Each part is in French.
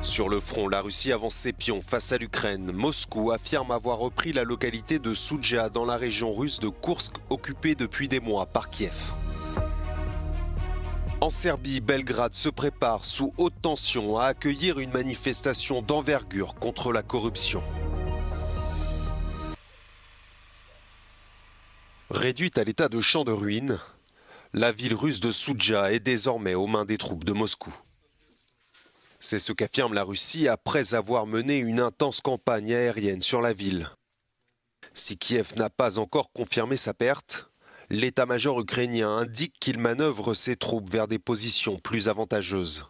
Sur le front, la Russie avance ses pions face à l'Ukraine. Moscou affirme avoir repris la localité de Soudja dans la région russe de Koursk, occupée depuis des mois par Kiev. En Serbie, Belgrade se prépare sous haute tension à accueillir une manifestation d'envergure contre la corruption. Réduite à l'état de champ de ruines, la ville russe de Soudja est désormais aux mains des troupes de Moscou. C'est ce qu'affirme la Russie après avoir mené une intense campagne aérienne sur la ville. Si Kiev n'a pas encore confirmé sa perte, l'état-major ukrainien indique qu'il manœuvre ses troupes vers des positions plus avantageuses.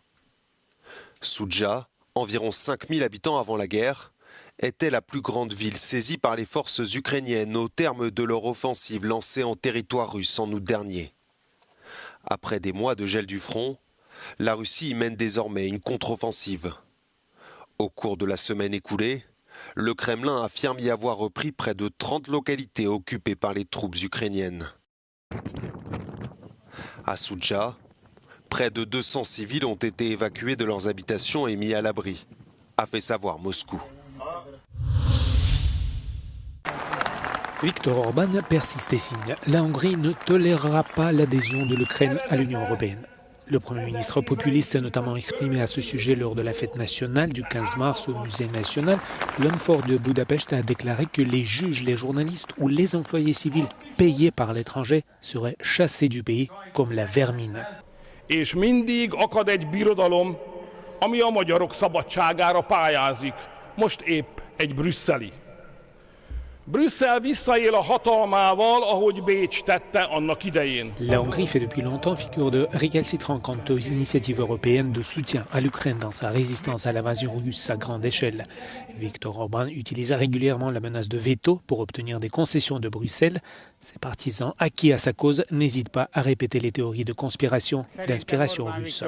Soudja, environ 5000 habitants avant la guerre, était la plus grande ville saisie par les forces ukrainiennes au terme de leur offensive lancée en territoire russe en août dernier. Après des mois de gel du front, la Russie y mène désormais une contre-offensive. Au cours de la semaine écoulée, le Kremlin affirme y avoir repris près de 30 localités occupées par les troupes ukrainiennes. À Soudja, près de 200 civils ont été évacués de leurs habitations et mis à l'abri, a fait savoir Moscou. Viktor Orban persiste et signe. La Hongrie ne tolérera pas l'adhésion de l'Ukraine à l'Union européenne. Le Premier ministre populiste s'est notamment exprimé à ce sujet lors de la fête nationale du 15 mars au Musée national. L'homme fort de Budapest a déclaré que les juges, les journalistes ou les employés civils payés par l'étranger seraient chassés du pays comme la vermine. És mindig akad egy birodalom, ami a magyarok szabadságára pályázik. Most épp egy brüsszeli. Brüsszel visszaél a hatalmával, ahogy Bécs tette annak idején. La Hongrie fait depuis longtemps figure de récalcitrant quant aux initiatives européennes de soutien à l'Ukraine dans sa résistance à l'invasion russe à grande échelle. Viktor Orban utilise régulièrement la menace de veto pour obtenir des concessions de Bruxelles. Ses partisans acquis à sa cause n'hésitent pas à répéter les théories de conspiration d'inspiration russe.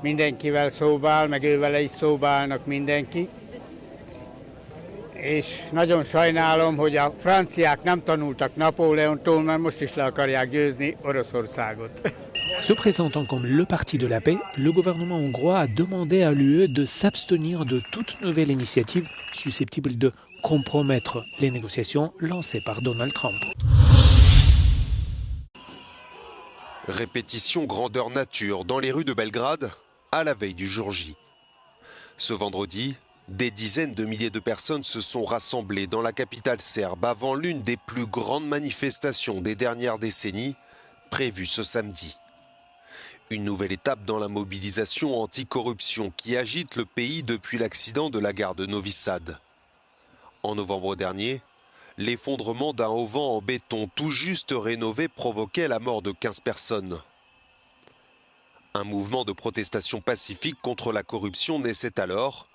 Mindenkivel szóba áll, meg ővele is szóba állnak mindenki. És nagyon sajnálom, hogy a franciák nem tanultak Napóleontól, mert most is le akarják győzni Oroszországot. Se présentant comme le parti de la paix, le gouvernement hongrois a demandé à l'UE de s'abstenir de toute nouvelle initiative susceptible de compromettre les négociations lancées par Donald Trump. Répétition grandeur nature dans les rues de Belgrade à la veille du jour J. Ce vendredi, des dizaines de milliers de personnes se sont rassemblées dans la capitale serbe avant l'une des plus grandes manifestations des dernières décennies, prévue ce samedi. Une nouvelle étape dans la mobilisation anticorruption qui agite le pays depuis l'accident de la gare de Novi Sad. En novembre dernier, l'effondrement d'un auvent en béton tout juste rénové provoquait la mort de 15 personnes. Un mouvement de protestation pacifique contre la corruption naissait alors,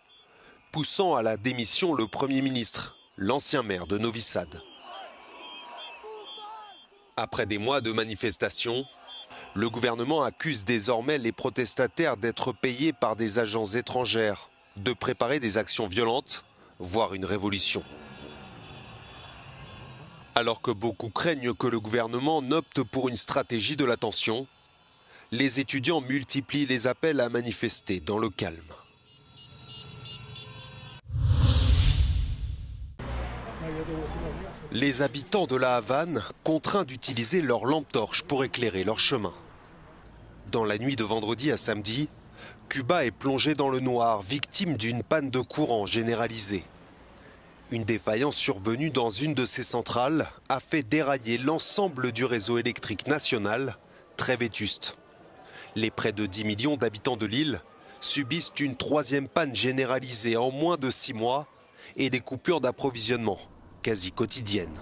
poussant à la démission le Premier ministre, l'ancien maire de Novi Sad. Après des mois de manifestations, le gouvernement accuse désormais les protestataires d'être payés par des agences étrangères, de préparer des actions violentes, voire une révolution. Alors que beaucoup craignent que le gouvernement n'opte pour une stratégie de la tension, les étudiants multiplient les appels à manifester dans le calme. Les habitants de la Havane contraints d'utiliser leurs lampes torches pour éclairer leur chemin. Dans la nuit de vendredi à samedi, Cuba est plongé dans le noir, victime d'une panne de courant généralisée. Une défaillance survenue dans une de ses centrales a fait dérailler l'ensemble du réseau électrique national, très vétuste. Les près de 10 millions d'habitants de l'île subissent une troisième panne généralisée en moins de 6 mois et des coupures d'approvisionnement quasi quotidiennes.